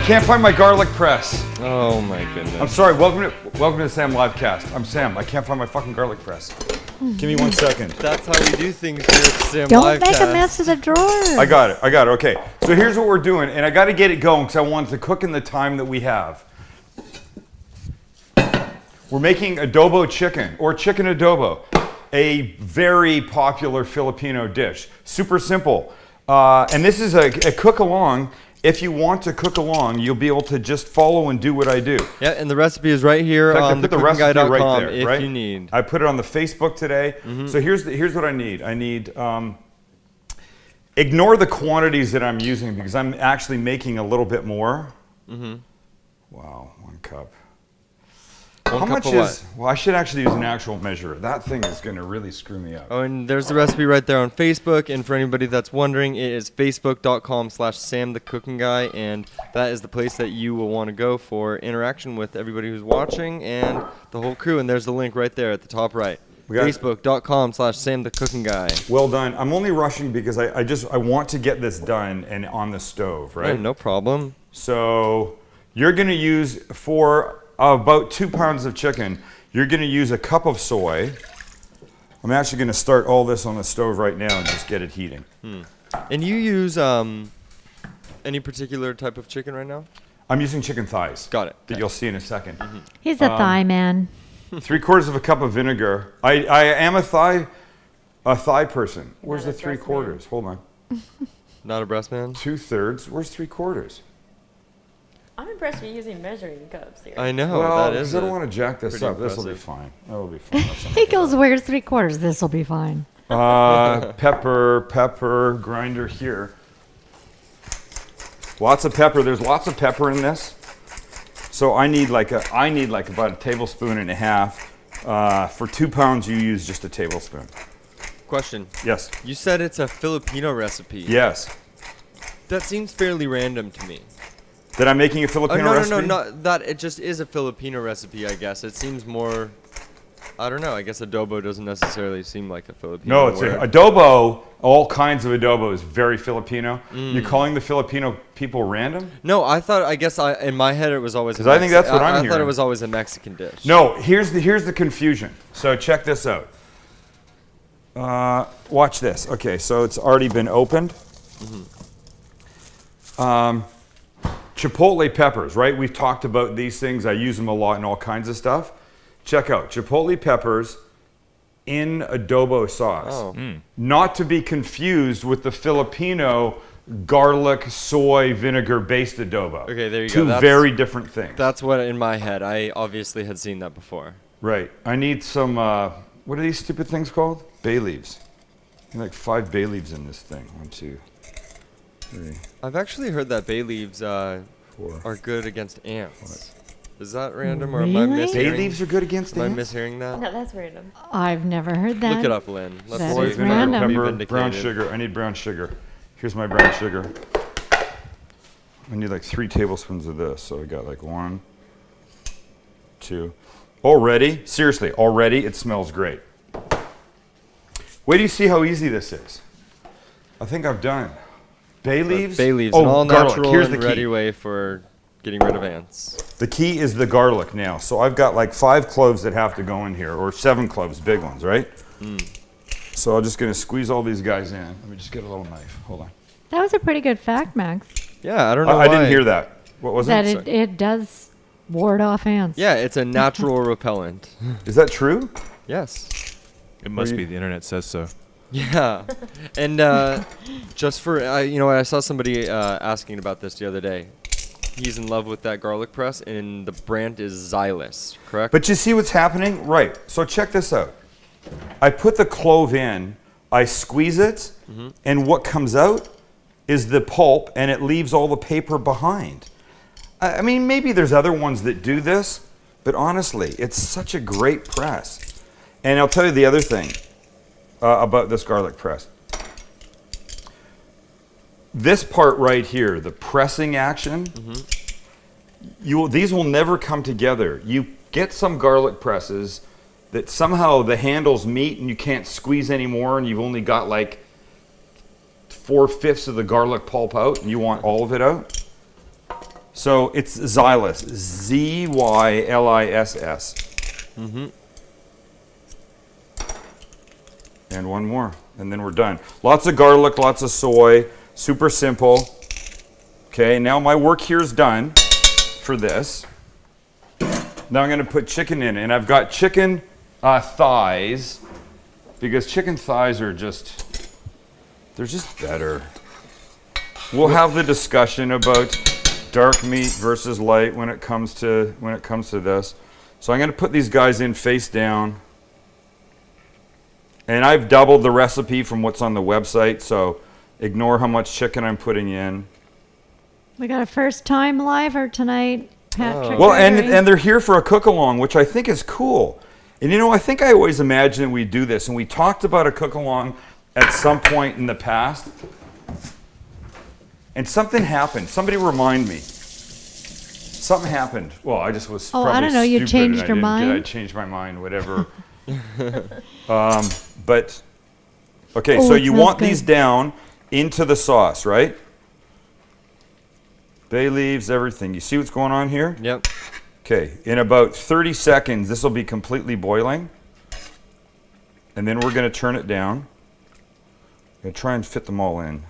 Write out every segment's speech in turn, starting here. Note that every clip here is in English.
can't find my garlic press. Oh my goodness. I'm sorry. Welcome to the Sam Livecast. I'm Sam. I can't find my fucking garlic press. Give me 1 second. That's how we do things here at Sam Don't Livecast. make a mess of the drawers. I got it. Okay. So here's what we're doing, and I got to get it going because I want it to cook in the time that we have. We're making adobo chicken, or chicken adobo, a very popular Filipino dish. Super simple. And this is a cook-along. If you want to cook along, you'll be able to just follow and do what I do. Yeah, and the recipe is right here on thecookingguy.com if you need. I put it on the Facebook today. So here's what I need. I need, ignore the quantities that I'm using because I'm actually making a little bit more. Wow, 1 cup. How much is, well, I should actually use an actual measure. That thing is going to really screw me up. Oh, and there's the recipe right there on Facebook. And for anybody that's wondering, it is facebook.com/SamTheCookingGuy. And that is the place that you will want to go for interaction with everybody who's watching and the whole crew. And there's the link right there at the top right. Facebook.com/SamTheCookingGuy. Well done. I'm only rushing because I want to get this done and on the stove, right? Oh, no problem. So you're going to use, for about 2 pounds of chicken, you're going to use a cup of soy. I'm actually going to start all this on the stove right now and just get it heating. And you use any particular type of chicken right now? I'm using chicken thighs. Got it. That you'll see in a second. He's a thigh man. 3/4 of a cup of vinegar. I am a thigh person. Where's the 3/4? Hold on. Not a breast man? 2/3. Where's 3/4? I'm impressed you're using measuring cups here. I know. Well, that because is I don't want to jack this up. This will be impressive. fine. That will be fine. He goes, where's 3/4? This will be fine. Pepper grinder here. Lots of pepper. There's lots of pepper in this. So I need like about a tablespoon and a half. For 2 pounds, you use just a tablespoon. Question. Yes. You said it's a Filipino recipe. Yes. That seems fairly random to me. That I'm making a Filipino recipe? No, not that. It just is a Filipino recipe, I guess. It seems more, I don't know. I guess adobo doesn't necessarily seem like a Filipino No, it's word. adobo. All kinds of adobo is very Filipino. You're calling the Filipino people random? No, I guess in my head it was always. Because I think that's what I'm I hearing. thought it was always a Mexican dish. No, here's the confusion. So check this out. Watch this. Okay, so it's already been opened. Chipotle peppers, right? We've talked about these things. I use them a lot in all kinds of stuff. Check out chipotle peppers in adobo sauce. Oh. Not to be confused with the Filipino garlic, soy, vinegar-based adobo. Okay, there you go. Two very different things. That's what in my head. I obviously had seen that before. Right. I need some, what are these stupid things called? Bay leaves. Like 5 bay leaves in this thing. 1, 2, 3. I've actually heard that bay leaves 4. are good against ants. Is that random or Really? am I mishearing? Bay leaves are good against Am I ants? mishearing that? No, that's random. I've never heard that. Look it up, Lynn. Let's That see. is random. Be Pepper, vindicated. brown sugar. I need brown sugar. Here's my brown sugar. I need like 3 tablespoons of this. So I got like 1, 2. Already, seriously, already it smells great. Wait till you see how easy this is. I think I've done. Bay leaves? Bay leaves, Oh, an all garlic. natural Here's and the key. ready way for getting rid of ants. The key is the garlic now. So I've got like 5 cloves that have to go in here, or 7 cloves, big ones, right? So I'm just going to squeeze all these guys in. Let me just get a little knife. Hold on. That was a pretty good fact, Max. Yeah, I don't know I didn't why. hear that. What was That it? it does ward off ants. Yeah, it's a natural repellent. Is that true? Yes. It must you- be. The internet says so. Yeah, and just for you know, I saw somebody asking about this the other day. He's in love with that garlic press, and the brand is Xylus, correct? But you see what's happening? Right. So check this out. I put the clove in, I squeeze it, and what comes out is the pulp, and it leaves all the paper behind. I mean, maybe there's other ones that do this, but honestly, it's such a great press. And I'll tell you the other thing about this garlic press. This part right here, the pressing action, these will never come together. You get some garlic presses that somehow the handles meet and you can't squeeze anymore, and you've only got like 4/5 of the garlic pulp out and you want all of it out. So it's Zyliss, Z-Y-L-I-S-S. And one more, and then we're done. Lots of garlic, lots of soy, super simple. Okay, now my work here is done for this. Now I'm gonna put chicken in, and I've got chicken thighs, because chicken thighs are they're just better. We'll have the discussion about dark meat versus light when it comes to this. So I'm gonna put these guys in face down. And I've doubled the recipe from what's on the website, so ignore how much chicken I'm putting in. We got a first time liver tonight, Patrick. Well, Gregory. and they're here for a cook-along, which I think is cool. And I think I always imagined we'd do this, and we talked about a cook-along at some point in the past. And something happened. Somebody remind me. Something happened. Well, I just was probably I don't know. You stupid changed and your mind? I changed my mind, whatever. But, okay, so it you smells want good. these down into the sauce, right? Bay leaves, everything. You see what's going on here? Yep. Okay, in about 30 seconds, this will be completely boiling. And then we're going to turn it down. I'm going to try and fit them all in.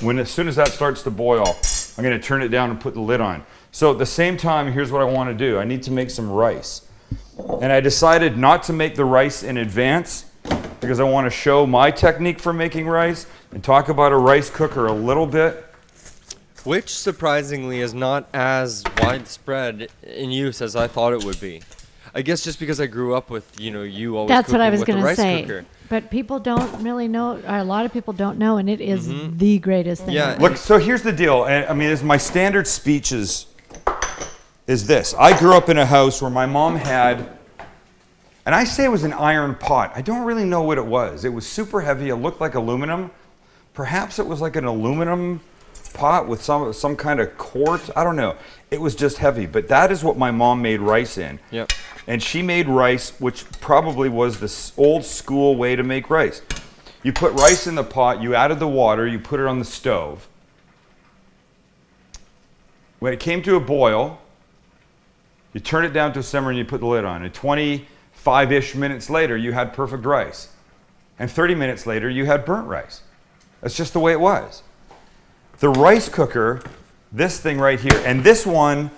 As soon as that starts to boil, I'm going to turn it down and put the lid on. So at the same time, here's what I want to do. I need to make some rice. And I decided not to make the rice in advance because I want to show my technique for making rice and talk about a rice cooker a little bit. Which surprisingly is not as widespread in use as I thought it would be. I guess just because I grew up with, you always That's what I cooking was with a going to rice say. cooker. But people don't really know, or a lot of people don't know, and it is the greatest thing. Yeah. ever. Look, so here's the deal. And I mean, my standard speech is this. I grew up in a house where my mom had, and I say it was an iron pot. I don't really know what it was. It was super heavy. It looked like aluminum. Perhaps it was like an aluminum pot with some kind of quart. I don't know. It was just heavy. But that is what my mom made rice in. Yep. And she made rice, which probably was the old school way to make rice. You put rice in the pot, you added the water, you put it on the stove. When it came to a boil, you turn it down to a simmer and you put the lid on. And 25-ish minutes later, you had perfect rice. And 30 minutes later, you had burnt rice. That's just the way it was. The rice cooker, this thing right here, and this one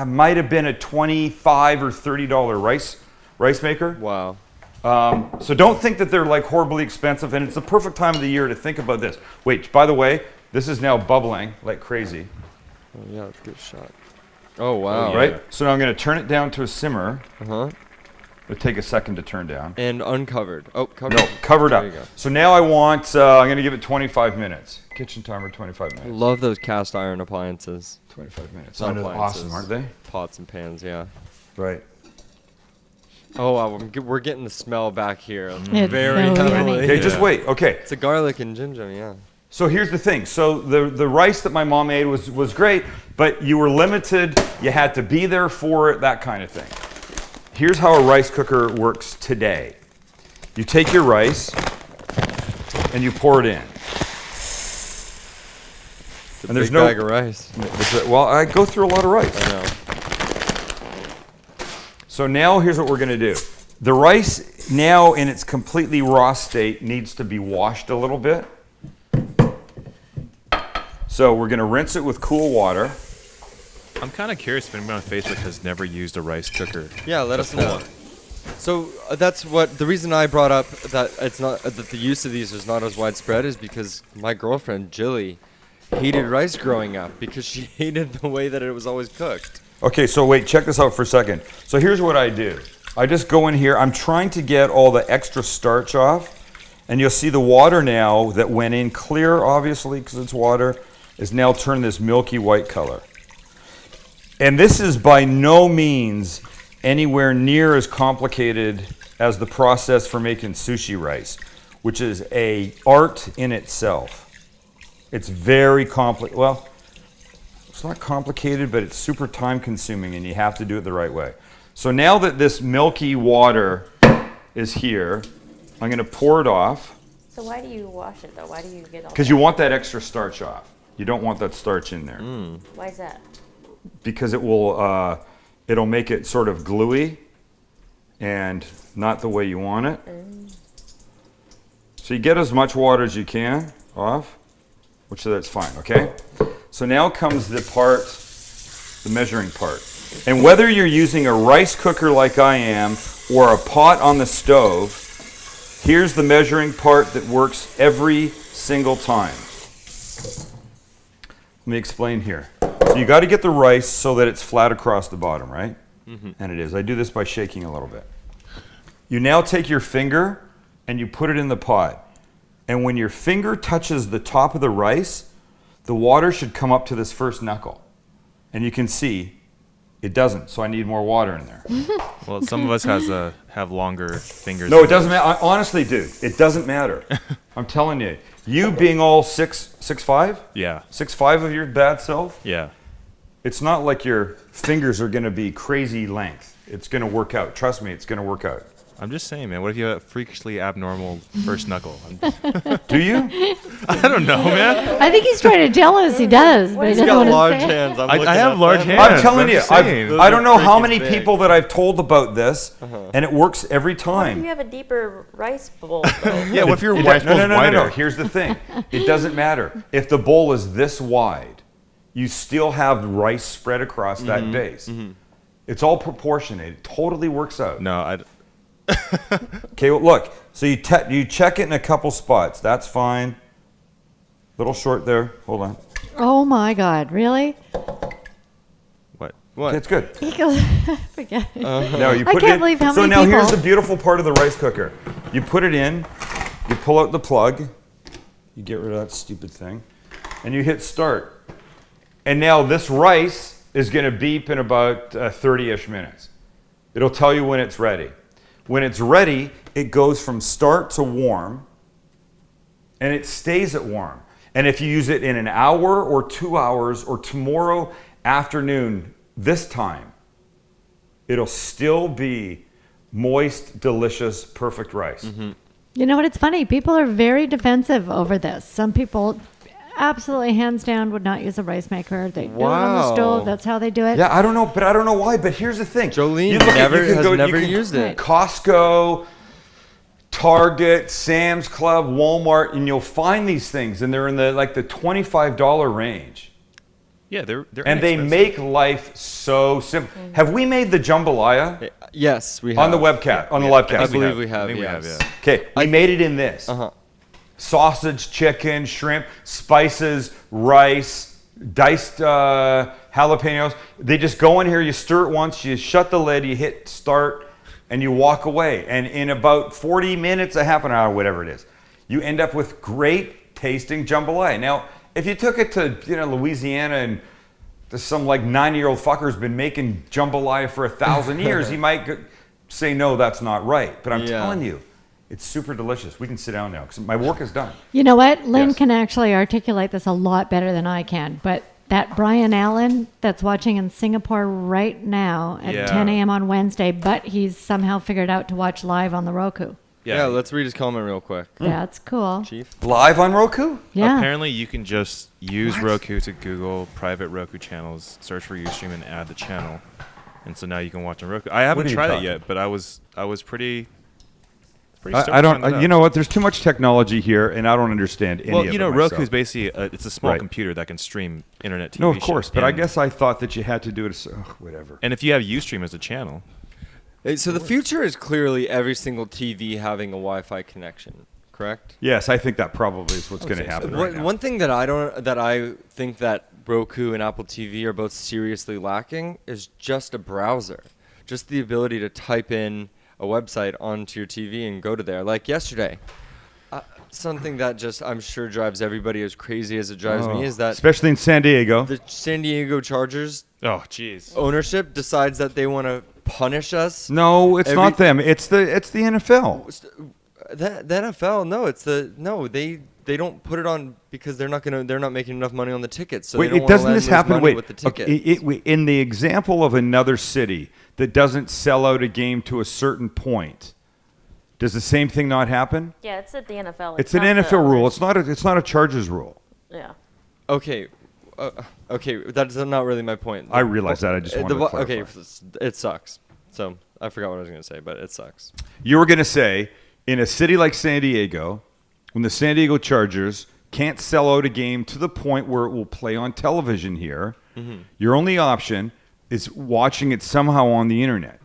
might have been a $25 or $30 rice maker. Wow. So don't think that they're like horribly expensive, and it's the perfect time of the year to think about this. Wait, by the way, this is now bubbling like crazy. Oh, yeah, that's a good shot. Oh, wow. Right? So now I'm going to turn it down to a simmer. Uh-huh. It'll take a second to turn down. And uncovered. Oh, covered. No, covered up. There you go. So now I want, I'm going to give it 25 minutes. Kitchen timer, 25 minutes. Love those cast iron appliances. 25 minutes. Not They're appliances. awesome, aren't they? Pots and pans, yeah. Right. Oh, wow, we're getting the smell back here. It's Very so heavily. yummy. Okay, just wait. Okay. It's a garlic and ginger, yeah. So here's the thing. So the rice that my mom made was great, but you were limited. You had to be there for it, that kind of thing. Here's how a rice cooker works today. You take your rice and you pour it in. It's a And there's big no- bag of rice. Well, I go through a lot of rice. I know. So now here's what we're going to do. The rice now in its completely raw state needs to be washed a little bit. So we're going to rinse it with cool water. I'm kind of curious if anyone on Facebook has never used a rice cooker. Yeah, let us know. So that's what the reason I brought up that it's not that the use of these is not as widespread is because my girlfriend Jilly hated rice growing up because she hated the way that it was always cooked. Okay, so wait, check this out for a second. So here's what I do. I just go in here. I'm trying to get all the extra starch off. And you'll see the water now that went in clear, obviously, because it's water, is now turned this milky white color. And this is by no means anywhere near as complicated as the process for making sushi rice, which is an art in itself. It's very complicated. Well, it's not complicated, but it's super time consuming and you have to do it the right way. So now that this milky water is here, I'm going to pour it off. So why do you wash it though? Why do you get all? Because you want that extra starch off. You don't want that starch in there. Why is that? Because it will, it'll make it sort of gluey and not the way you want it. So you get as much water as you can off, which that's fine, okay? So now comes the part, the measuring part. And whether you're using a rice cooker like I am or a pot on the stove, here's the measuring part that works every single time. Let me explain here. So you got to get the rice so that it's flat across the bottom, right? And it is. I do this by shaking a little bit. You now take your finger and you put it in the pot. And when your finger touches the top of the rice, the water should come up to this first knuckle. And you can see it doesn't, so I need more water in there. Well, some of us have longer fingers. No, it doesn't matter. Honestly, dude, it doesn't matter. I'm telling you. You being all 6'5"? Yeah. 6'5" of your bad self? Yeah. It's not like your fingers are going to be crazy length. It's going to work out. Trust me, it's going to work out. I'm just saying, man. What if you have a freakishly abnormal first knuckle? Do you? I don't know, man. I think he's trying to tell us he does, but he He's doesn't got want large to say it. hands. I have large hands. I'm telling you, just saying. I don't know how many freaking big. people that I've told about this, and it works every What if time. you have a deeper rice bowl though? Yeah, what if your It wife's no, no, no, no, wider? no. Here's the thing. It doesn't matter. If the bowl is this wide, you still have rice spread across that base. It's all proportionate. It totally works out. No, Okay, well, look. So you check it in a couple spots. That's fine. Little short there. Hold on. Oh my God, really? what? Okay, it's good. He goes, forget it. Now you I put can't it in. believe how so many now here's people- the beautiful part of the rice cooker. You put it in. You pull out the plug. You get rid of that stupid thing, and you hit start. And now this rice is going to beep in about 30-ish minutes. It'll tell you when it's ready. When it's ready, it goes from start to warm, and it stays at warm. And if you use it in an hour or 2 hours or tomorrow afternoon, this time, it'll still be moist, delicious, perfect rice. You know what? It's funny. People are very defensive over this. Some people absolutely hands down would not use a rice maker. They do it on the Wow. stove. That's how they do it. Yeah, I don't know why. But here's the thing. Jolene You look at- you can has go- you never can- used it. Costco, Target, Sam's Club, Walmart, and you'll find these things, and they're in the $25 range. Yeah, they're And they inexpensive. make life so simple. Have we made the jambalaya Yes, we have. on the webcast, on the live I cast? believe we have. I think we have, yes. yeah. Okay, we made it in this. Uh-huh. Sausage, chicken, shrimp, spices, rice, diced jalapenos. They just go in here, you stir it once, you shut the lid, you hit start, and you walk away. And in about 40 minutes, a half an hour, whatever it is, you end up with great tasting jambalaya. Now, if you took it to Louisiana and there's some 90-year-old fucker's been making jambalaya for 1,000 years, he might say, no, that's not right. But I'm Yeah. telling you, it's super delicious. We can sit down now because my work is done. You know what? Lynn Yes. can actually articulate this a lot better than I can. But that Brian Allen that's watching in Singapore right now at Yeah. 10 a.m. on Wednesday, but he's somehow figured out to watch live on the Roku. Yeah, let's read his comment real quick. That's cool. Chief. Live on Roku? Yeah. Apparently, you can just use Roku to Google private Roku channels, search for Ustream, and add the channel, and so now you can watch on Roku. I haven't are you tried talking? it yet, but I was pretty. Pretty I stoked to find that don't. out. You know what? There's too much technology here, and I don't understand any Well, of it you know, myself. Roku is basically it's a small Right. computer that can stream internet TV. No, of course, shows. but I And- guess I thought that you had to do it. Whatever. And if you have Ustream as a channel, So the future is clearly every single TV having a Wi-Fi connection, correct? Yes, I think that probably is what's going to happen right now. One thing that I think that Roku and Apple TV are both seriously lacking is just a browser, just the ability to type in a website onto your TV and go to there. Like yesterday, something that just I'm sure drives everybody as crazy as it drives me is that especially in San Diego. the San Diego Chargers oh jeez, ownership decides that they want to punish us. No, it's Every- not them. It's the NFL. The NFL, they don't put it on because they're not making enough money on the tickets. So Wait, they don't it wanna doesn't lend this those happen? money Wait, with the tickets. in the example of another city that doesn't sell out a game to a certain point, Does the same thing not happen? Yeah, it's at the NFL. It's an not the NFL rule. owners. It's not a Chargers rule. Yeah. Okay. Okay, that's not really my point. I realize that. I just wanted to clarify. Okay, it sucks. So I forgot what I was going to say, but it sucks. You were going to say, in a city like San Diego, when the San Diego Chargers can't sell out a game to the point where it will play on television here, your only option is watching it somehow on the internet.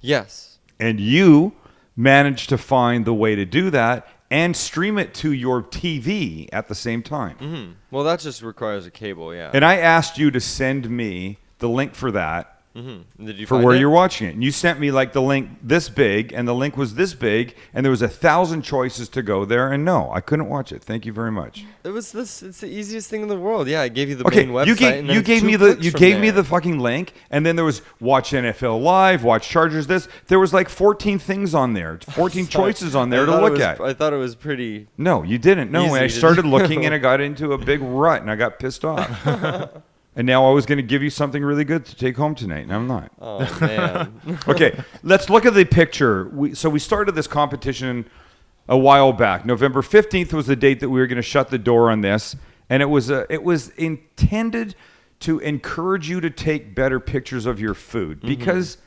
Yes. And you managed to find the way to do that and stream it to your TV at the same time. Well, that just requires a cable, yeah. And I asked you to send me the link for that. Did you For find where it? you're watching it. And you sent me like the link this big, and the link was this big, and there was 1,000 choices to go there, and no, I couldn't watch it. Thank you very much. It's the easiest thing in the world. Yeah, I gave you the Okay, main website. you and gave then me two the clicks you from gave me there. the fucking link, and then there was watch NFL Live, watch Chargers this. There was like 14 things on there, 14 choices on there to look at. I thought it was pretty. No, you didn't. No, Easy and I to started do. looking, and I got into a big rut, and I got pissed off. And now I was going to give you something really good to take home tonight, and I'm not. Oh man. Okay, let's look at the picture. So we started this competition a while back. November 15th was the date that we were going to shut the door on this, and it was intended to encourage you to take better pictures of your food because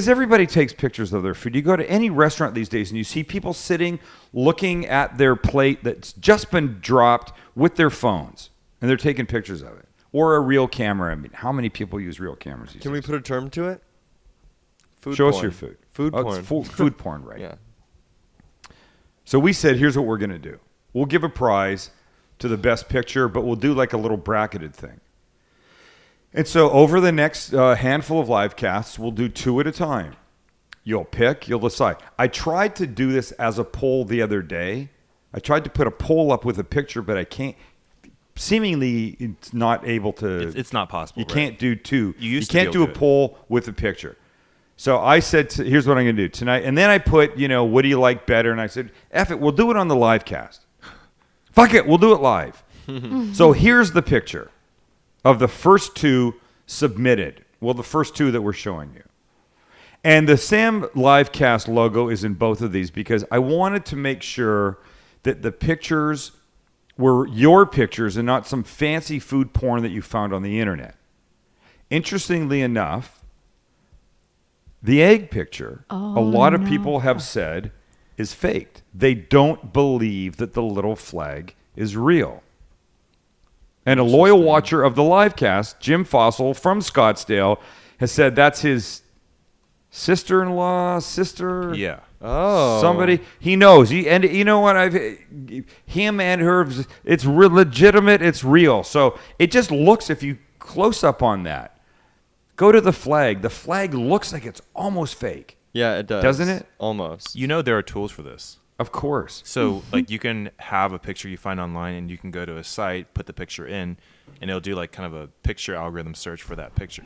everybody takes pictures of their food. You go to any restaurant these days and you see people sitting looking at their plate that's just been dropped with their phones, and they're taking pictures of it. Or a real camera. I mean, how many people use real cameras these Can we days? put a term to it? Food Show porn. us your food. Food Oh, porn. it's food porn, right? Yeah. So we said, here's what we're going to do. We'll give a prize to the best picture, but we'll do like a little bracketed thing. And so over the next handful of live casts, we'll do 2 at a time. You'll pick, you'll decide. I tried to do this as a poll the other day. I tried to put a poll up with a picture, but I can't. Seemingly, it's not able to. It's not possible. You right? can't do 2. You used to can't be do able a to. poll with a picture. So I said, here's what I'm going to do tonight. And then I put, what do you like better? And I said, F it, we'll do it on the live cast. Fuck it, we'll do it live. So here's the picture of the first 2 submitted. Well, the first 2 that we're showing you. And the Sam Livecast logo is in both of these because I wanted to make sure that the pictures were your pictures and not some fancy food porn that you found on the internet. Interestingly enough, the egg picture, a lot of people have said, is faked. They don't believe that the little flag is real. And a loyal watcher of the livecast, Jim Fossil from Scottsdale, has said that's his sister-in-law, sister. Yeah. Oh. Somebody he knows. And you know what? Him and her. It's legitimate. It's real. So it just looks. If you close up on that, go to the flag. The flag looks like it's almost fake. Yeah, it does. Doesn't it? Almost. You know there are tools for this. Of course. So like you can have a picture you find online, and you can go to a site, put the picture in, and it'll do like kind of a picture algorithm search for that picture.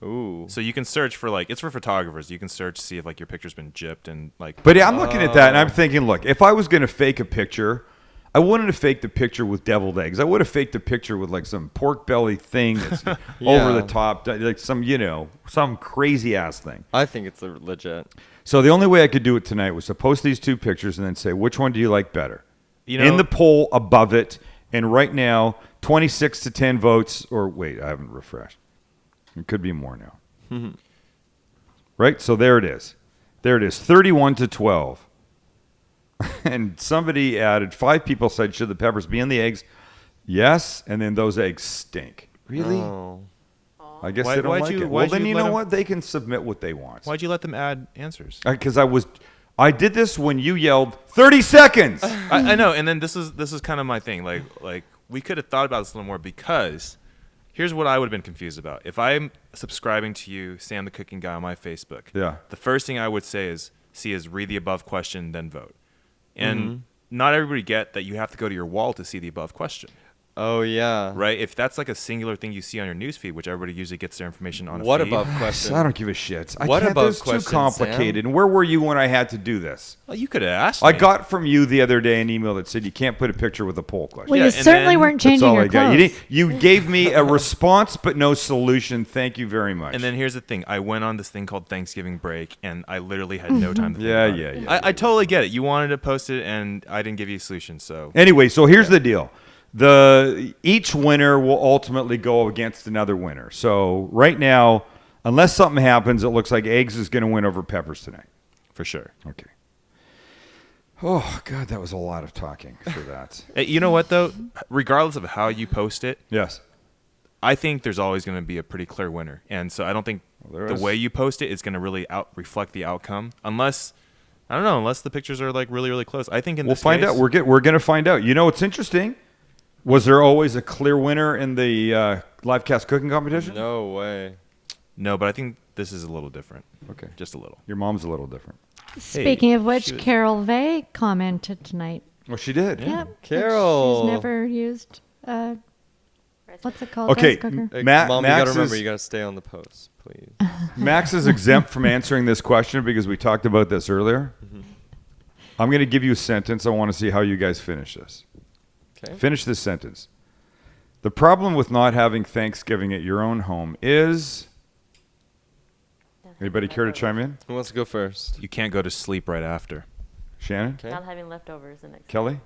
Ooh. So you can search for it's for photographers. You can search to see if like your picture's been gypped and like. But I'm looking at that and I'm thinking, look, if I was going to fake a picture, I wouldn't have faked the picture with deviled eggs. I would have faked a picture with like some pork belly thing that's over the top, like some crazy ass thing. I think it's legit. So the only way I could do it tonight was to post these 2 pictures and then say, which one do you like better? In the poll above it, and right now, 26 to 10 votes, or wait, I haven't refreshed. It could be more now. Right? So there it is. 31 to 12. And somebody added, 5 people said, should the peppers be in the eggs? Yes, and then those eggs stink. Really? Oh. I guess Why- they don't why'd like you- it. Well, why'd then you you let know 'em- what? They can submit what they want. Why'd you let them add answers? Because I did this when you yelled 30 seconds. I know, and then this is kind of my thing. Like we could have thought about this a little more because here's what I would have been confused about. If I'm subscribing to you, Sam the Cooking Guy on my Facebook, Yeah. the first thing I would say is read the above question, then vote. And not everybody get that you have to go to your wall to see the above question. Oh yeah. right? If that's like a singular thing you see on your newsfeed, which everybody usually gets their information on. What a feed, above question? I don't give a shit. I What can't, above this is too question, complicated. Sam? And where were you when I had to do this? Well, you could have asked. I me. got from you the other day an email that said you can't put a picture with a poll question. Well, Yeah, you and certainly then- weren't That's changing all your I got. clothes. You gave me a response but no solution. Thank you very much. And then here's the thing: I went on this thing called Thanksgiving break, and I literally had no time to. Think Yeah, about yeah, it. yeah. I totally get it. You wanted to post it, and I didn't give you a solution. So Anyway, so here's the deal. Each winner will ultimately go against another winner. So right now, unless something happens, it looks like eggs is going to win over peppers tonight. for sure. Okay. Oh God, that was a lot of talking for that. Hey, you know what though? Regardless of how you post it, Yes. I think there's always going to be a pretty clear winner, and so I don't think Well, there the is. way you post it is going to really reflect the outcome, unless I don't know, unless the pictures are like really really close. I think in We'll this find case, out. We're going to find out. You know what's interesting? Was there always a clear winner in the live cast cooking competition? No way. no, but I think this is a little different, Okay. just a little. Your mom's a little different. Speaking of which, shoot. Carol Vay commented tonight. Well, she did. Yep. that Carol. She's never used, what's it called? Okay, Rice cooker? Hey, Ma- Mom, Max you gotta remember, is- you gotta stay on the post, please. Max is exempt from answering this question because we talked about this earlier. I'm going to give you a sentence. I want to see how you guys finish this. Okay. Finish this sentence. The problem with not having Thanksgiving at your own home is. Anybody care to chime in? Who wants to go first? You can't go to sleep right after. Shannon? Okay. Not having leftovers the next. Kelly?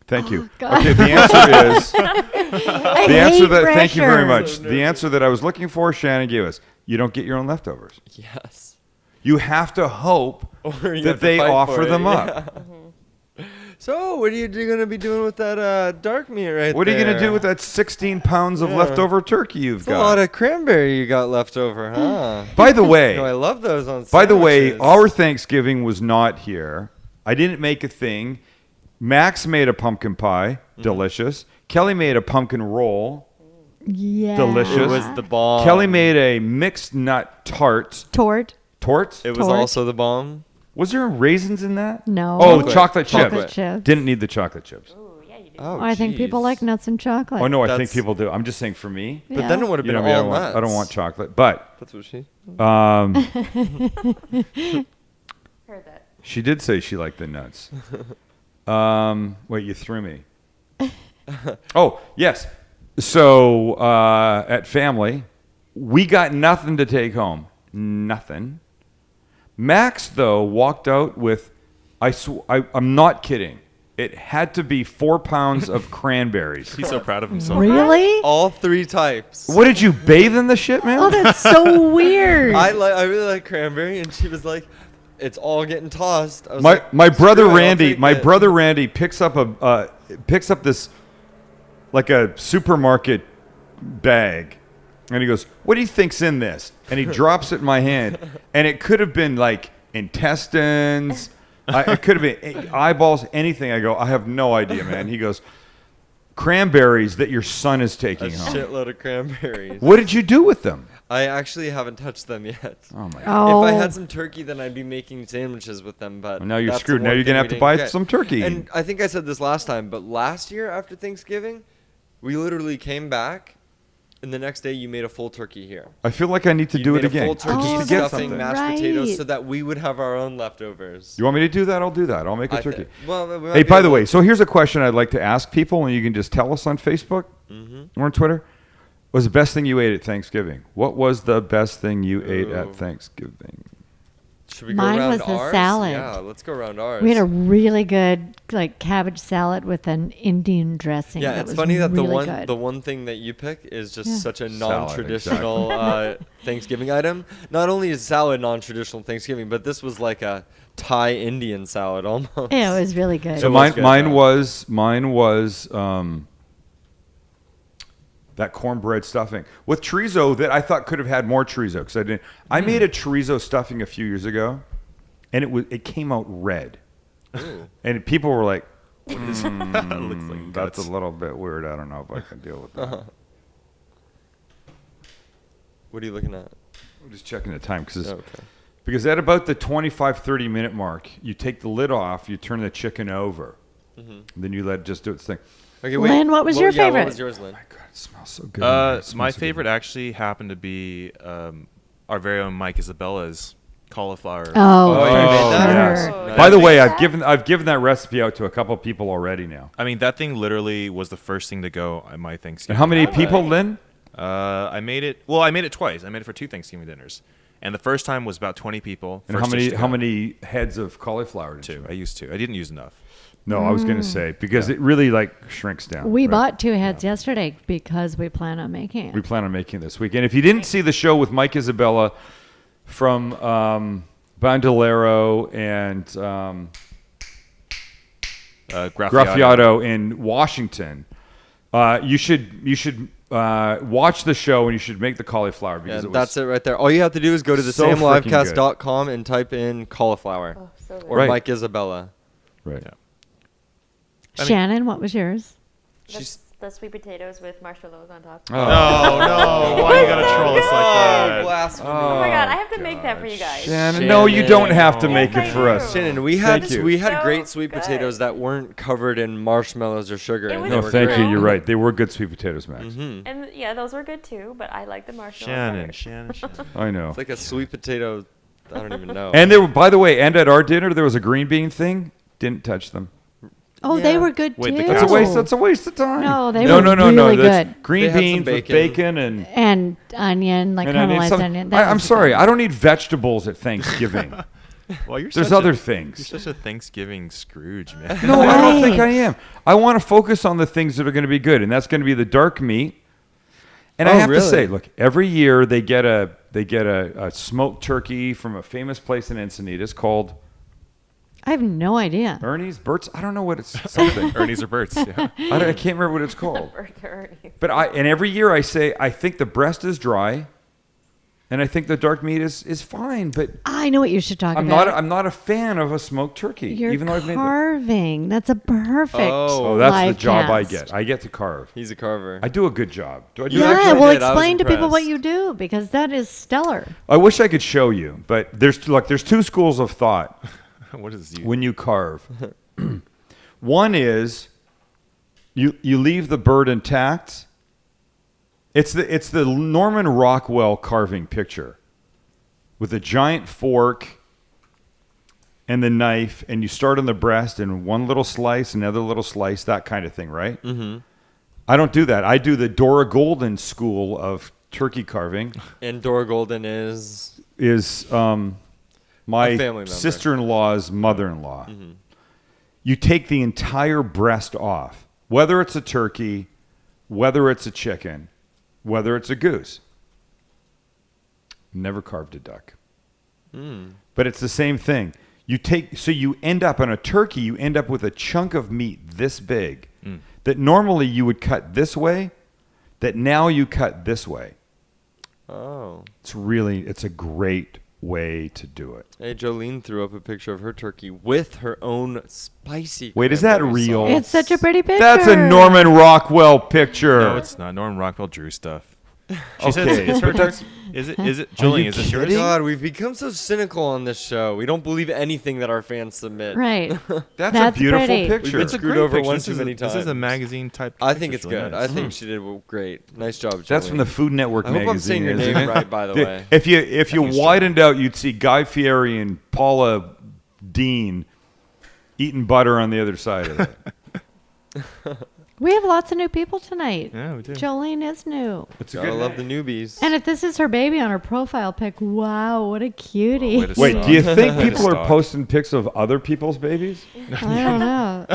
Thank you. God. Okay, the answer is. I The answer hate that. Thank you very pressure. much. The answer that I was looking for, Shannon gave us. You don't get your own leftovers. Yes. You have to hope Or you that have to they fight offer for it, them yeah. up. So, what are you gonna be doing with that dark meat right What are there? you going to do with that 16 pounds of Yeah. leftover turkey you've It's a lot got? of cranberry you got left over, huh? By the way, No, I love those on by the way, sandwiches. our Thanksgiving was not here. I didn't make a thing. Max made a pumpkin pie, delicious. Kelly made a pumpkin roll, Yeah. delicious. It was the bomb. Kelly made a mixed nut tart. Tort. Tort? It was Torch. also the bomb. Was there raisins in that? No. Oh, Chocolate. chocolate chips. Chocolate chips. Didn't need the chocolate chips. Ooh, yeah, you do. Oh, I think people jeez. like nuts and chocolate. Oh, no, I think That's- people do. I'm just saying for me. But Yeah. then it would have You been know me, all I don't want nuts. chocolate. But That's what she. Heard that. she did say she liked the nuts. Wait, you threw me. Oh, yes. So at family, we got nothing to take home. Nothing. Max, though, walked out with, I'm not kidding. It had to be 4 pounds of cranberries. He's so proud of himself. Really? All three types. What did you bathe in the shit, man? Oh, that's so weird. I really like cranberry, and she was like, "It's all getting tossed." I was my like, my brother "Screw it, I'll Randy, take my it." brother Randy picks up this like a supermarket bag, and he goes, "What do you think's in this?" And he drops it in my hand, and it could have been like intestines. It could have been eyeballs, anything. I go, I have no idea, man. He goes, cranberries that your son is A taking home. shitload of cranberries. What did you do with them? I actually haven't touched them yet. Oh my god! Oh. If I had some turkey, then I'd be making sandwiches with them. But Well, now you're that's the screwed. Now one you're gonna thing have to we buy didn't get. some turkey. And I think I said this last time, but last year after Thanksgiving, we literally came back, and the next day you made a full turkey here. I feel like I need to You do it made a again full turkey, Oh, just to get that's stuffing, something. mashed potatoes, right. so that we would have our own leftovers. You want me to do that? I'll do that. I'll make a I thi- turkey. well, we might Hey, be by the able way, to- so here's a question I'd like to ask people, and you can just tell us on Facebook or on Twitter. What was the best thing you ate at Thanksgiving? What was the best thing you ate Ooh. at Thanksgiving? should we go Mine around was the ours? salad. Yeah, let's go around ours. We had a really good like cabbage salad with an Indian dressing. Yeah, that it's was funny that really the good. one thing that you pick is just Yeah. such a Salad, non-traditional Thanksgiving item. Not only is salad non-traditional Thanksgiving, but this was like a Thai Indian salad almost. Yeah, it was really good. So It was mine, good, mine though. was that cornbread stuffing with chorizo that I thought could have had more chorizo because I didn't. I made a chorizo stuffing a few years ago, and it came out red, and people were like, Looks like "That's guts. a little bit weird. I don't know if I can deal with that." What are you looking at? I'm just checking the time Okay. because at about the 25-30 minute mark, you take the lid off, you turn the chicken over, Then you let it just do its thing. Okay, Lynn, what was your yeah, favorite? What was yours, Lynn? God, it smells so good. It smells My so favorite good. actually happened to be our very own Mike Isabella's cauliflower. Oh, you for made that? sure. Oh, By the way, Yeah. I've given that recipe out to a couple people already now. I mean, that thing literally was the first thing to go at my Thanksgiving. And how many dinner. people, Lynn? I made it. Well, I made it twice. I made it for 2 Thanksgiving dinners, and the first time was about 20 people. And First dish to how go. many heads of cauliflower did you 2. make? I used 2. I didn't use enough. No, I was going to say because it really shrinks down. We right? bought 2 heads yesterday because we plan on making it. We plan on making it this week. And if you didn't see the show with Mike Isabella from Bandolero and Graffiato in Washington, you should watch the show and you should make the cauliflower because And it was that's it right there. All you have to do is go to the so freaking samelivecast.com and type in cauliflower Oh, so good. or Right. Mike Isabella. right. Yeah. Shannon, what was yours? That's the sweet potatoes with marshmallows on top. Oh. No, why you gotta troll us like that? Blasphemy. Oh my god, I have to make that for you guys. Shannon, no, you don't have to make Yes, it I for us. do. Shannon, we had Thank you. we had So great sweet good. potatoes that weren't covered in marshmallows or sugar. It and was they No, were thank great. you. You're right. They were good sweet potatoes, Max. And yeah, those were good too, but I like the marshmallows. Shannon. I know. It's like a sweet potato. I don't even know. And there were, by the way, and at our dinner there was a green bean thing. Didn't touch them. Oh, Yeah. they were good Wait, too. the That's a waste. That's a waste of time. No, they no, were no, no, really no. That's good. green They had some beans with bacon. bacon and. And onion, like and onion, caramelized some- onion. That I'm was sorry. good. I don't eat vegetables at Thanksgiving. Well, you're There's such other You're things. such a Thanksgiving Scrooge, man. No, I don't think I Right. am. I want to focus on the things that are going to be good, and that's going to be the dark meat. And I Oh, have to say, really? look, every year they get a smoked turkey from a famous place in Encinitas called I have no idea. Ernie's, Bert's. I don't know what it's something. Ernie's or Bert's. Yeah. I can't remember what it's called. Burger. But every year I say I think the breast is dry, and I think the dark meat is fine. But I know what you should talk I'm about. not a fan of a smoked turkey, You're even though I've made them. carving. That's a perfect. Oh, Oh, that's live the job I cast. get. I get to carve. He's a carver. I do a good job. Do I do You a Yeah, good actually job? well, did. I was explain to people what impressed. you do because that is stellar. I wish I could show you, but there's 2 schools of thought What is you? when you carve. One is you leave the bird intact. It's the Norman Rockwell carving picture with a giant fork and the knife, and you start on the breast and one little slice, another little slice, that kind of thing, right? Mm-hmm. I don't do that. I do the Dora Golden school of turkey carving. And Dora Golden is Is A my family member. sister-in-law's mother-in-law. You take the entire breast off, whether it's a turkey, whether it's a chicken, whether it's a goose. Never carved a duck. But it's the same thing. You end up on a turkey, you end up with a chunk of meat this big that normally you would cut this way, that now you cut this way. oh. It's a great way to do it. Hey, Jolene threw up a picture of her turkey with her own spicy. Wait, is that cranberry real? sauce. It's such a pretty picture. That's a Norman Rockwell picture. No, it's not. Norman Rockwell drew stuff. She said Okay, it's her but that's- turn. Is it Julian? Is it yours? kidding? God, we've become so cynical on this show. We don't believe anything that our fans submit. Right. That's That's a beautiful pretty. picture. We've been screwed over picture. one This too is many This is a times. magazine type. I think picture. it's really good. nice. I think she did great. Nice job, Jolene. That's from the Food Network I hope magazine. I'm saying your isn't name it? right, by the Yeah, way. If you think it's widened out, you'd see Guy Fieri and Paula Dean eating butter on the other side of it. We have lots of new people tonight. Yeah, we do. Jolene is new. It's a Gotta good love name. the newbies. And if this is her baby on her profile pic, wow, what a cutie. Way to Wait, stalk. do you think Way to people are stalk. posting pics of other people's babies? I don't know.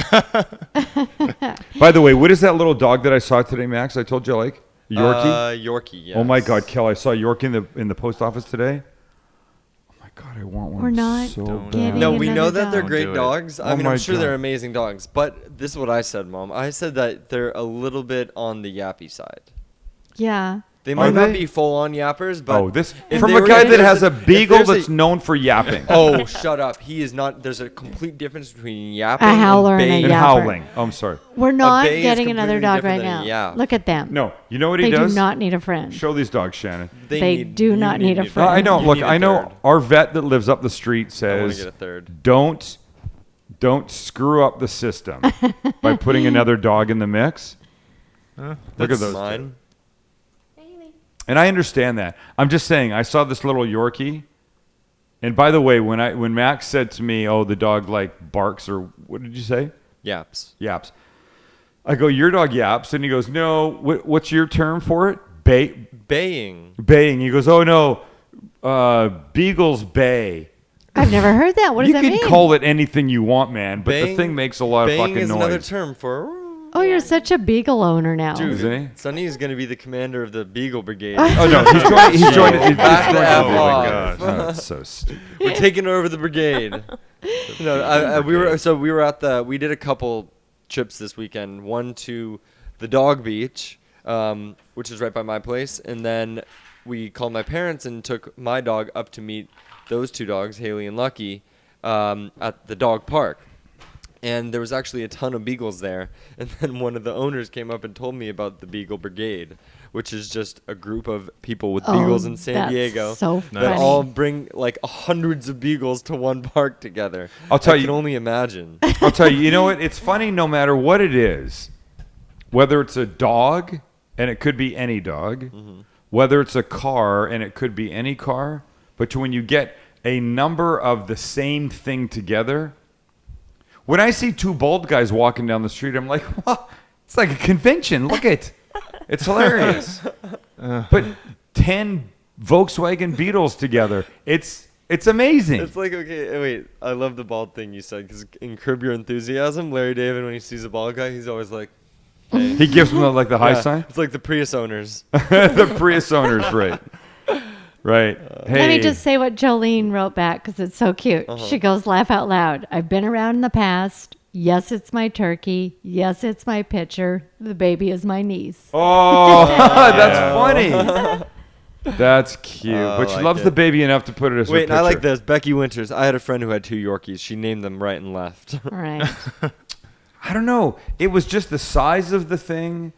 By the way, what is that little dog that I saw today, Max? I told you I like Yorkie. Yorkie, yes. Oh my God, Kel! I saw Yorkie in the post office today. Oh my God, I want one. We're not so Don't. bad. getting No, we know another that they're dog. great do it. dogs. I Oh mean, my I'm sure they're God. amazing dogs. But this is what I said, Mom. I said that they're a little bit on the yappy side. Yeah. They might Are not they? be full-on yappers, but Oh, this if from they a were guy gonna- that has a if beagle there's a- that's known for yapping. Oh, shut up. He is not. There's a complete difference between yapping A howler and a baying. and yapper. howling. Oh, I'm sorry. We're not bay is getting another completely dog different right than a now. yap. Look at them. No, you know what he They does? do not need a friend. Show these dogs, Shannon. They do not need a friend. No, I know. You Look, need a I know. third. Our vet that lives up the street I want to says, get a third. don't don't screw up the system by putting another dog in the mix. Look at That's those two. mine. And I understand that. I'm just saying, I saw this little Yorkie. And by the way, when Max said to me, "Oh, the dog like barks," or what did you say? Yaps. Yaps. I go, "Your dog yaps," and he goes, "No. What's your term for it? Baying. Baying." He goes, "Oh no, beagles bay." I've never heard that. What does You that can mean? call it anything you want, man, but the Baying- thing makes a lot of Baying fucking is noise. another term for. Oh, you're such a beagle owner now. Isn't he? Sonny is going to be the commander of the Beagle Brigade. Oh no, he's joined it. Back the F Oh my off. god, that's so stupid. We're taking over the brigade. No, we were at the. We did a couple trips this weekend. One to the dog beach, which is right by my place, and then we called my parents and took my dog up to meet those two dogs, Haley and Lucky, at the dog park. And there was actually a ton of beagles there. And then one of the owners came up and told me about the Beagle Brigade, which is just a group of people with beagles in San that's Diego so that funny. all bring like hundreds of beagles to one park together. I'll tell I you- can only imagine. I'll tell you, you know what? It's funny no matter what it is, whether it's a dog, and it could be any dog, whether it's a car, and it could be any car, but when you get a number of the same thing together, when I see two bald guys walking down the street, I'm like, well, it's like a convention. Look it. It's hilarious. But 10 Volkswagen Beetles together, it's amazing. It's like, okay, wait, I love the bald thing you said, because in Curb Your Enthusiasm, Larry David, when he sees a bald guy, he's always like, hey. He gives them the high Yeah, sign. It's like the Prius owners. The Prius owners, right. Right. Hey. Let me just say what Jolene wrote back because it's so cute. She goes, "Laugh out loud. I've been around in the past. Yes, it's my turkey. Yes, it's my pitcher. The baby is my niece." Oh, that's funny. That's cute. But she like loves it. the baby enough to put it as Wait, her and I like picture. this. Becky Winters. I had a friend who had 2 Yorkies. She named them right and left. Right. I don't know. It was just the size of the thing,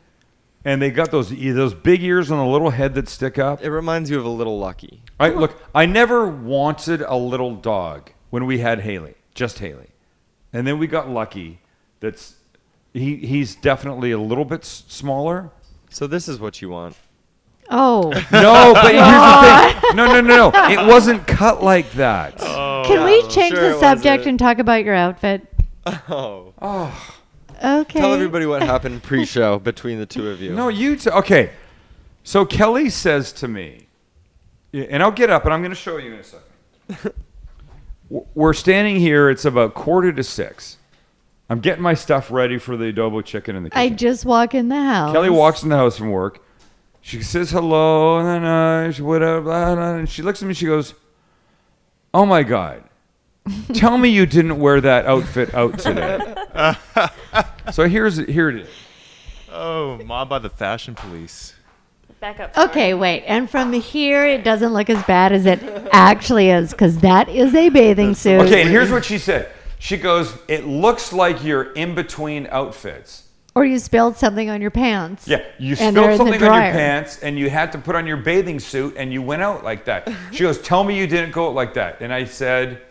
and they got those big ears on the little head that stick up. It reminds you of a little Lucky. Look, I never wanted a little dog when we had Haley, just Haley, and then we got Lucky. He's definitely a little bit smaller. So this is what you want. Oh, No, but here's the thing. No. It wasn't cut like that. can we change sure it the subject wasn't. and talk about your outfit? Oh. Okay. Tell everybody what happened pre-show between the two of you. No, okay. So Kelly says to me, and I'll get up and I'm going to show you in a second. We're standing here. It's about 5:45. I'm getting my stuff ready for the adobo chicken in the I kitchen. just walk in the house. Kelly walks in the house from work. She says hello, and then whatever, blah, blah, and she looks at me and she goes, "Oh my God, tell me you didn't wear that outfit out today." So here it is. Oh, mobbed by the fashion police. Back up. Okay, wait. And from here, it doesn't look as bad as it actually is because that is a bathing suit. Okay, and here's what she said. She goes, "It looks like you're in between outfits." Or you spilled something on your pants. Yeah, you and they're spilled in the something on your dryer. pants and you had to put on your bathing suit and you went out like that. She goes, "Tell me you didn't go out like that." And I said,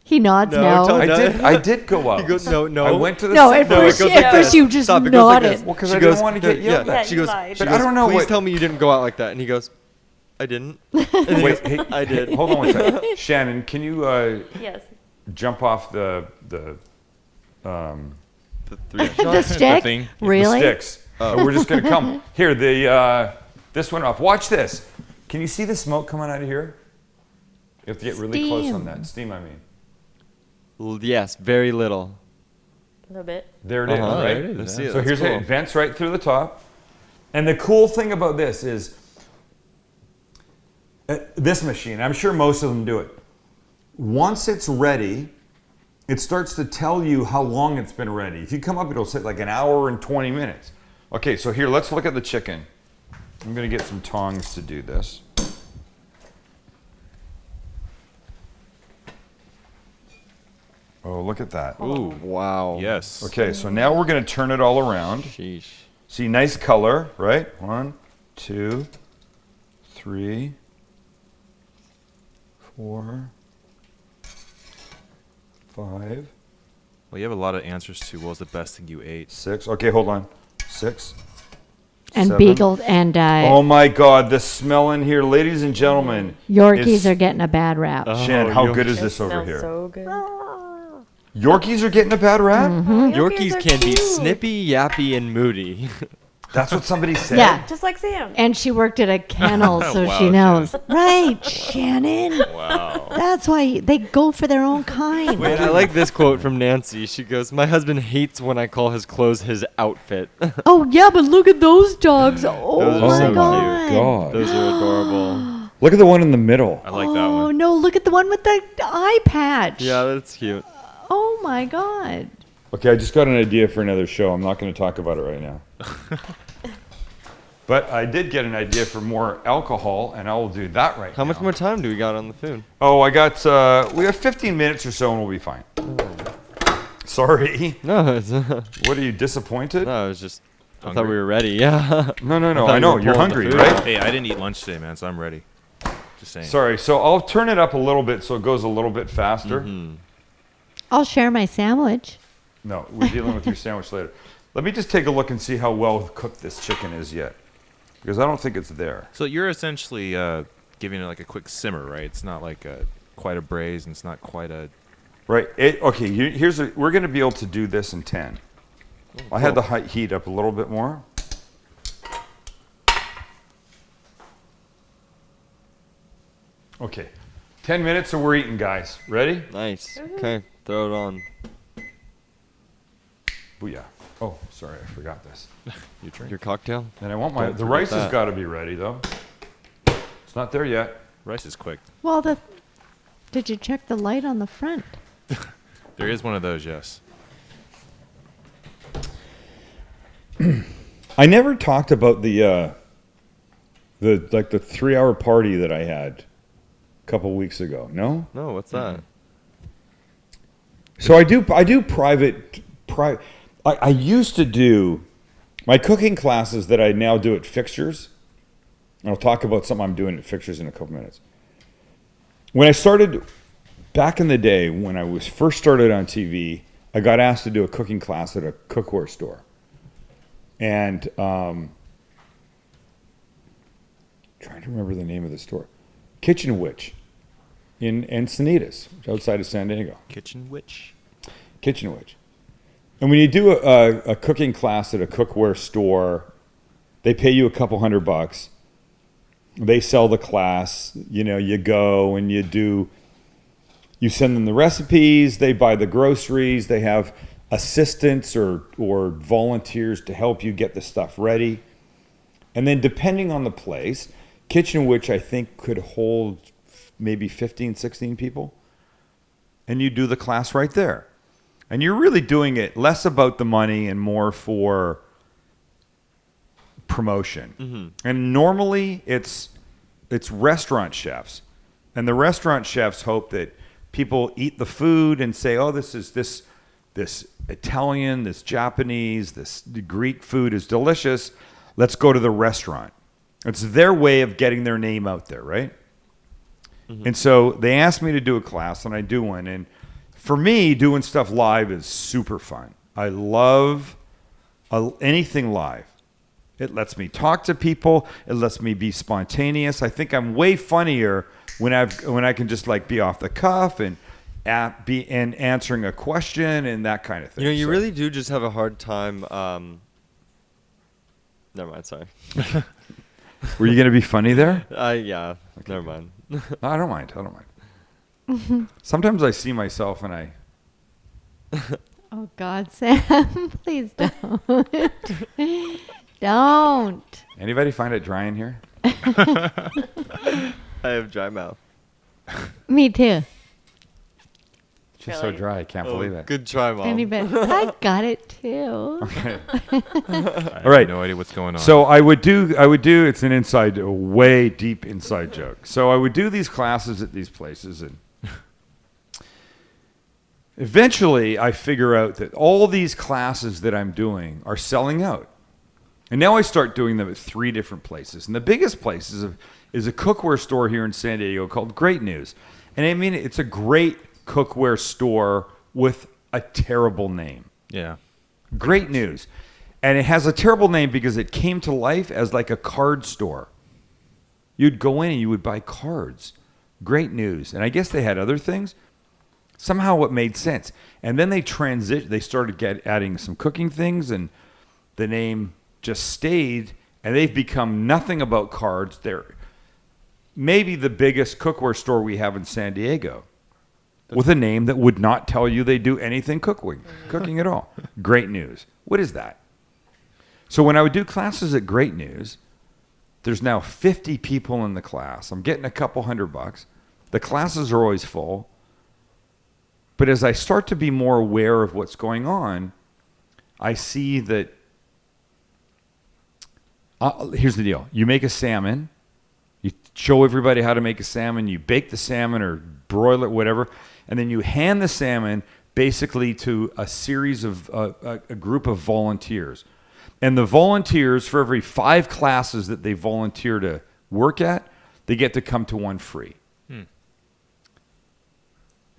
He nods No, no. tell- I did go out. He goes, no. I went to the No, at No, it first, goes at like first this. you just Stop, it goes like nodded. this. Well, 'cause She I didn't goes, want to get yelled yeah, at. She you goes, lied. she But I goes, don't know please what- tell me you didn't go out like that. And he goes, I didn't. And then he Wait, goes, hey, I did. Hold on one second. Shannon, can you Yes. jump off the The three The stick? thing. Really? sticks? We're just gonna come here. This one off. Watch this. Can you see the smoke coming out of here? You have to get really close on Steam. that. Steam, I mean. Yes, very little. A little bit. There it is, Uh-huh, right? there it is, I yeah. see it. So That's here's cool. it vents right through the top. And the cool thing about this is this machine, I'm sure most of them do it. Once it's ready, it starts to tell you how long it's been ready. If you come up, it'll say like an hour and 20 minutes. Okay, so here, let's look at the chicken. I'm gonna get some tongs to do this. Oh, look at that. Ooh, wow. Yes. Okay, so now we're gonna turn it all around. Sheesh. See, nice color, right? 1, 2, 3, 4, 5, Well, you have a lot of answers to what was the best thing you ate. 6. Okay, hold on. 6. And 7. beagles and Oh my God, the smell in here, ladies and gentlemen. Yorkies is- are getting a bad rap. Shan, how Yorkies. good is It this over smells here? so good. Yorkies are getting a bad rap? Yorkies are can be cute. snippy, yappy, and moody. That's what somebody said? Yeah. Just like Sam. And she worked at a kennel, so Wow, she knows. Right, Shannon. Wow. That's why they go for their own kind. Wait, I like this quote from Nancy. She goes, "My husband hates when I call his clothes his outfit." Oh, yeah, but look at those dogs. Oh, Those are my so cute. God. God. Those are adorable. Look at the one in the middle. I like that Oh, one. no, look at the one with the eye patch. Yeah, that's cute. Oh, my God. Okay, I just got an idea for another show. I'm not going to talk about it right now. But I did get an idea for more alcohol, and I will do that right now. How much more time do we got on the food? Oh, we have 15 minutes or so, and we'll be fine. Sorry. No, it's What, are you disappointed? no, it was just. I thought Hungry? we were ready. Yeah. No. thought I you know. were You're pulling the hungry, food. right? Hey, I didn't eat lunch today, man, so I'm ready. Just saying. Sorry. So I'll turn it up a little bit so it goes a little bit faster. I'll share my sandwich. No, we're dealing with your sandwich later. Let me just take a look and see how well cooked this chicken is yet. Because I don't think it's there. So you're essentially giving it like a quick simmer, right? It's not like quite a braise, and it's not quite a. Right. We're going to be able to do this in 10. I had the heat up a little bit more. Okay. 10 minutes and we're eating, guys. Ready? Nice. Okay, throw it on. Booyah. Oh, sorry, I forgot this. You drink. Your cocktail? And I want Don't the forget rice has that. got to be ready, though. It's not there yet. Rice is quick. Well, did you check the light on the front? There is one of those, yes. I never talked about the 3-hour party that I had a couple weeks ago. No? No, what's that? So I do private. I used to do my cooking classes that I now do at Fixtures. And I'll talk about something I'm doing at Fixtures in a couple minutes. When I started back in the day, when I was first started on TV, I got asked to do a cooking class at a cookware store. And trying to remember the name of the store, Kitchen Witch, in Encinitas, outside of San Diego. Kitchen witch. Kitchen Witch. And when you do a cooking class at a cookware store, they pay you a couple $100. They sell the class. You go and you send them the recipes. They buy the groceries. They have assistants or volunteers to help you get the stuff ready. And then depending on the place, Kitchen Witch, I think, could hold maybe 15, 16 people. And you do the class right there. And you're really doing it less about the money and more for promotion. Mm-hmm. And normally it's restaurant chefs. And the restaurant chefs hope that people eat the food and say, oh, this Italian, this Japanese, this Greek food is delicious. Let's go to the restaurant. It's their way of getting their name out there, right? Mm-hmm. And so they asked me to do a class, and I do one. And for me, doing stuff live is super fun. I love anything live. It lets me talk to people. It lets me be spontaneous. I think I'm way funnier when I can just like be off the cuff and be answering a question and that kind of thing. You really do just have a hard time. Never mind. Sorry. Were you gonna be funny there? Yeah. Okay. Never mind. No, I don't mind. Sometimes I see myself and I. Oh, God, Sam, please don't. Don't. Anybody find it dry in here? I have dry mouth. Me too. Just so Really? dry, I can't believe it. Good try, Mom. Anybody? I got it too. Okay. I All right. have no idea what's going on. So I would do. It's an a way deep inside joke. So I would do these classes at these places, and eventually I figure out that all these classes that I'm doing are selling out. And now I start doing them at 3 different places. And the biggest place is a cookware store here in San Diego called Great News. And I mean, it's a great cookware store with a terrible name. Yeah. Great News. And it has a terrible name because it came to life as like a card store. You'd go in and you would buy cards. Great News. And I guess they had other things. Somehow it made sense. And then they started adding some cooking things, and the name just stayed, and they've become nothing about cards. They're maybe the biggest cookware store we have in San Diego, with a name that would not tell you they do anything cooking at all. Great News. What is that? So when I would do classes at Great News, there's now 50 people in the class. I'm getting a couple $100. The classes are always full. But as I start to be more aware of what's going on, I see that, here's the deal. You make a salmon. You show everybody how to make a salmon. You bake the salmon or broil it, whatever. And then you hand the salmon basically to a series of, a group of volunteers. And the volunteers, for every 5 classes that they volunteer to work at, they get to come to one free.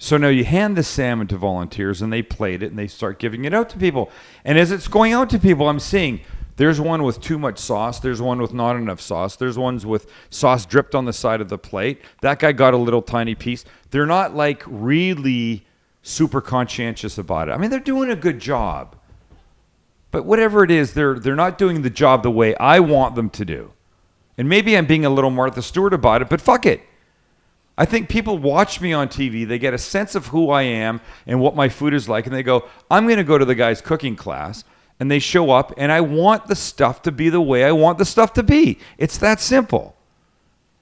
So now you hand the salmon to volunteers, and they plate it, and they start giving it out to people. And as it's going out to people, I'm seeing there's one with too much sauce. There's one with not enough sauce. There's ones with sauce dripped on the side of the plate. That guy got a little tiny piece. They're not like really super conscientious about it. I mean, they're doing a good job. But whatever it is, they're not doing the job the way I want them to do. And maybe I'm being a little Martha Stewart about it, but fuck it. I think people watch me on TV, they get a sense of who I am and what my food is like, and they go, I'm going to go to the guy's cooking class, and they show up, and I want the stuff to be the way I want the stuff to be. It's that simple.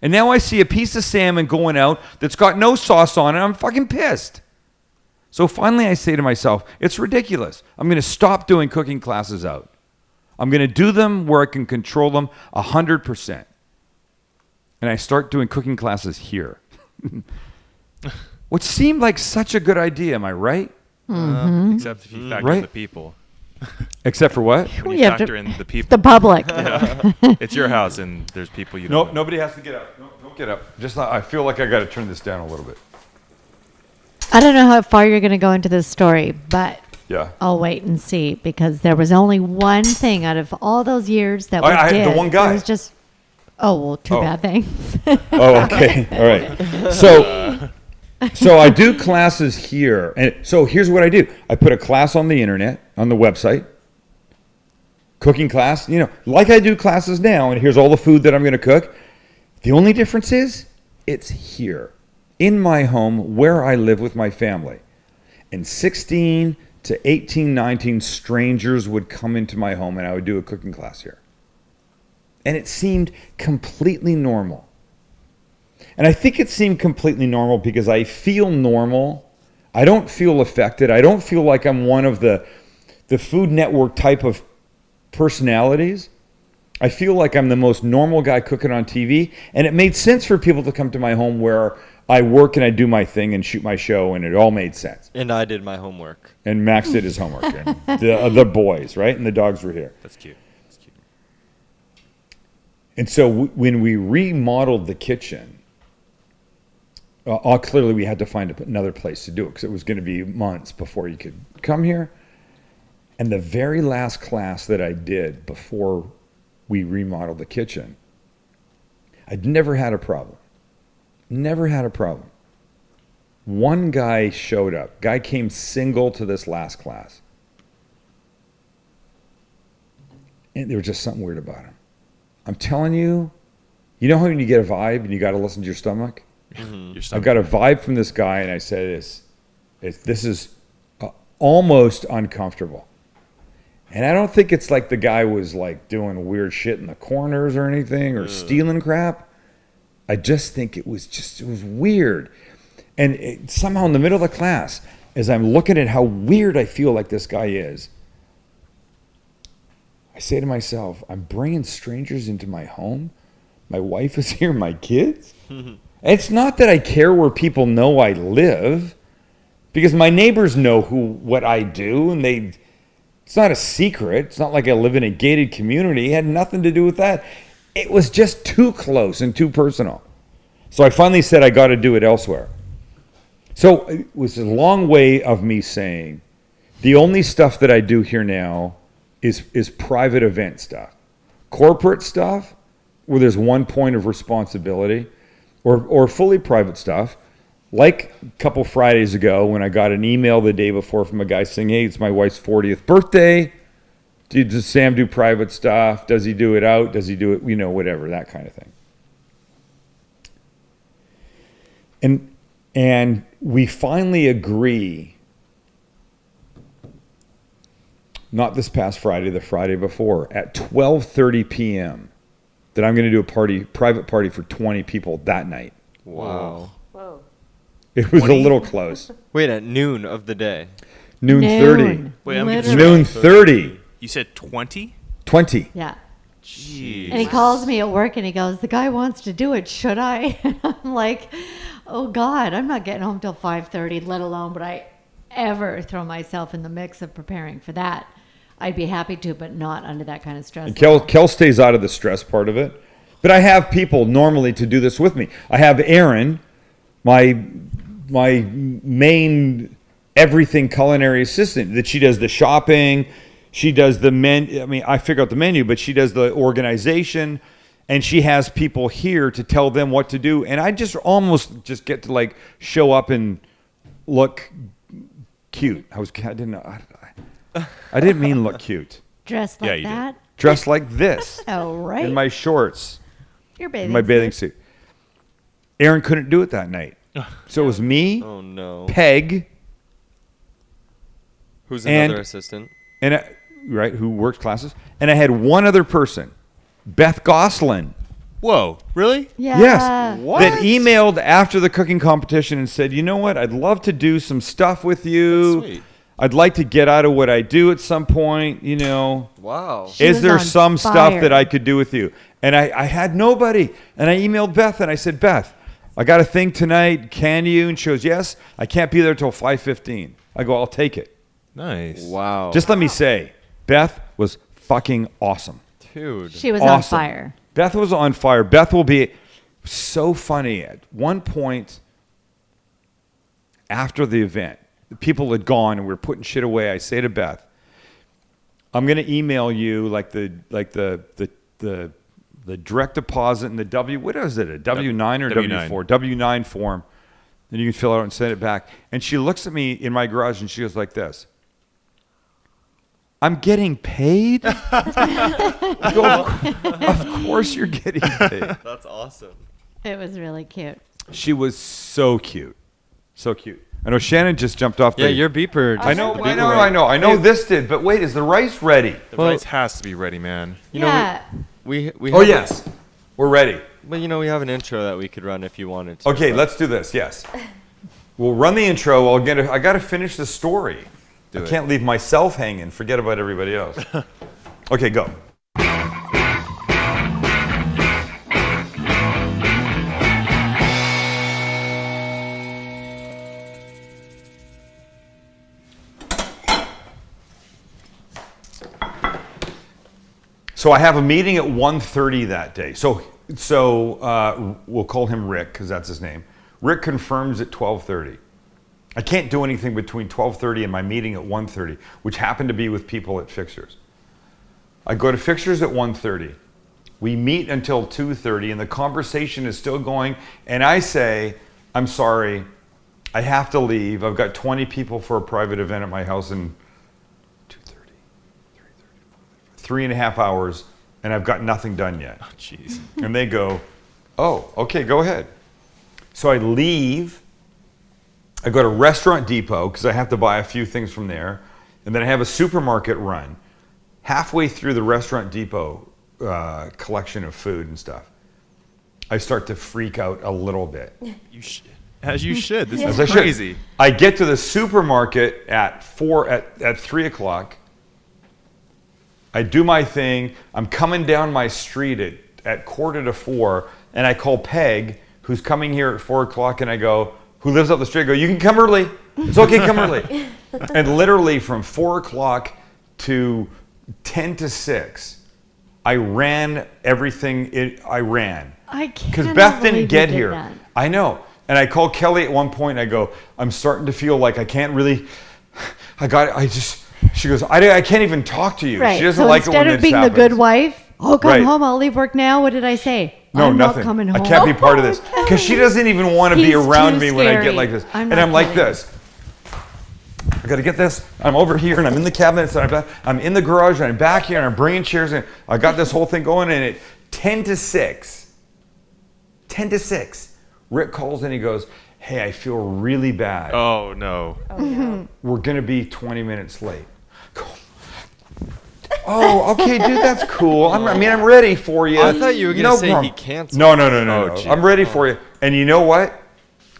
And now I see a piece of salmon going out that's got no sauce on it, and I'm fucking pissed. So finally I say to myself, it's ridiculous. I'm going to stop doing cooking classes out. I'm going to do them where I can control them 100%. And I start doing cooking classes here. Which seemed like such a good idea, am I right? Except if you factor in the people. Except for what? When you factor in the people. The public. It's your house, and there's people you don't Nope, know. nobody has to get up. Nope, don't get up. I feel like I got to turn this down a little bit. I don't know how far you're going to go into this story, but Yeah. I'll wait and see, because there was only one thing out of all those years that we I did. the one guy. It was just, too bad, thanks. Oh, okay. All right. So I do classes here. And so here's what I do. I put a class on the internet, on the website, cooking class, like I do classes now, and here's all the food that I'm going to cook. The only difference is it's here in my home where I live with my family. And 16 to 18, 19 strangers would come into my home, and I would do a cooking class here. And it seemed completely normal. And I think it seemed completely normal because I feel normal. I don't feel affected. I don't feel like I'm one of the Food Network type of personalities. I feel like I'm the most normal guy cooking on TV. And it made sense for people to come to my home where I work and I do my thing and shoot my show, and it all made sense. And I did my homework. And Max did his homework. And the boys, right? And the dogs were here. That's cute. That's cute. And so when we remodeled the kitchen, clearly we had to find another place to do it because it was going to be months before you could come here. And the very last class that I did before we remodeled the kitchen, I'd never had a problem. Never had a problem. One guy showed up. Guy came single to this last class. And there was just something weird about him. I'm telling you, you know how when you get a vibe and you got to listen to your stomach? Mm-hmm. I got a vibe from this guy, and I said, this is almost uncomfortable. And I don't think it's like the guy was like doing weird shit in the corners or anything or stealing crap. I just think it was weird. And somehow in the middle of the class, as I'm looking at how weird I feel like this guy is, I say to myself, I'm bringing strangers into my home. My wife is here, my kids. It's not that I care where people know I live, because my neighbors know what I do, and it's not a secret. It's not like I live in a gated community. It had nothing to do with that. It was just too close and too personal. So I finally said I got to do it elsewhere. So it was a long way of me saying, The only stuff that I do here now is private event stuff. Corporate stuff, where there's one point of responsibility, or fully private stuff, like a couple Fridays ago when I got an email the day before from a guy saying, hey, it's my wife's 40th birthday. Does Sam do private stuff? Does he do it out? Does he do it, whatever, that kind of thing. And we finally agree, not this past Friday, the Friday before, at 12:30 p.m., that I'm going to do a private party for 20 people that night. Wow. Whoa. It was a little close. Wait, at noon of the day. Noon 30. Wait, I'm Literally. Noon 30. You said 20? 20. Yeah. Jeez. And he calls me at work and he goes, the guy wants to do it. Should I? And I'm like, oh God, I'm not getting home till 5:30, let alone would I ever throw myself in the mix of preparing for that. I'd be happy to, but not under that kind of stress. And Kel stays out of the stress part of it. But I have people normally to do this with me. I have Erin, my main everything culinary assistant, that she does the shopping, she does the menu. I mean, I figure out the menu, but she does the organization, and she has people here to tell them what to do. And I just almost just get to like show up and look cute. I didn't mean look cute. Dressed Yeah, like you did. that. Dressed like this. Oh, right. In my shorts. Your bathing In my bathing suit. Erin couldn't do it that night. So it was me, Oh no. Peg, Who's and- another assistant? and right, who works classes, and I had one other person, Beth Goslin, Whoa, really? Yeah. yes, What? that emailed after the cooking competition and said, you know what, I'd love to do some stuff with you. That's sweet. I'd like to get out of what I do at some point, Wow. She Is was there on some stuff fire. that I could do with you? And I had nobody. And I emailed Beth and I said, Beth, I got a thing tonight. Can you? And she goes, yes. I can't be there till 5:15. I go, I'll take it. Nice. Wow. Just let me say, Beth was fucking awesome. dude. She was on Awesome. fire. Beth was on fire. Beth will be so funny. At one point after the event, the people had gone and we were putting shit away. I say to Beth, I'm going to email you like the direct deposit and the what is it? A W-9 or W-9. W-4? W-9 form. And you can fill it out and send it back. And she looks at me in my garage and she goes like this. I'm getting paid? I go, of course you're getting paid. That's awesome. It was really cute. She was so cute. So cute. I know Shannon just jumped off Yeah, the... your beeper. I know, the I beeper know, went- I know. I know this did, but wait, is the rice ready? The Well- rice has to be ready, man. You know, yeah. we Oh, have- yes. We're ready. But we have an intro that we could run if you wanted to. Okay, let's do this, yes. We'll run the intro. I got to finish the story. Do I it. can't leave myself hanging. Forget about everybody else. Okay, go. So I have a meeting at 1:30 that day. So we'll call him Rick because that's his name. Rick confirms at 12:30. I can't do anything between 12:30 and my meeting at 1:30, which happened to be with people at Fixers. I go to Fixers at 1:30. We meet until 2:30 and the conversation is still going. And I say, I'm sorry, I have to leave. I've got 20 people for a private event at my house in 2:30, 3.5 hours, and I've got nothing done yet. Oh, jeez. And they go, oh, okay, go ahead. So I leave. I go to Restaurant Depot because I have to buy a few things from there. And then I have a supermarket run. Halfway through the Restaurant Depot collection of food and stuff, I start to freak out a little bit. As you should. This As I is should. crazy. I get to the supermarket at 3 o'clock. I do my thing. I'm coming down my street at 3:45, and I call Peg, who's coming here at 4 o'clock, and I go, who lives up the street, I go, you can come early. It's okay, come early. And literally from 4 o'clock to 10 to 6, I ran everything. I ran. I can't. Because Beth didn't get here. That. I know. And I called Kelly at one point. And I go, I'm starting to feel like I can't really She goes, I can't even talk to you. Right. She doesn't so like it when instead this of being happens. the good wife, come Right. home, I'll leave work now. What did I say? No, I'm nothing. not coming home. I can't be part of this because she doesn't even want to be He's around too me when I get scary. like this. I'm And not I'm like kidding. this. I got to get this. I'm over here and I'm in the cabinets and I'm in the garage and I'm back here and I'm bringing chairs and I got this whole thing going and at 10 to 6, Rick calls and he goes, hey, I feel really bad. Oh no. Oh, yeah. We're going to be 20 minutes late. Oh, okay, dude, that's cool. I'm ready for you. I thought you were gonna say problem. he canceled. No. Oh, gee. I'm ready for you. And you know what?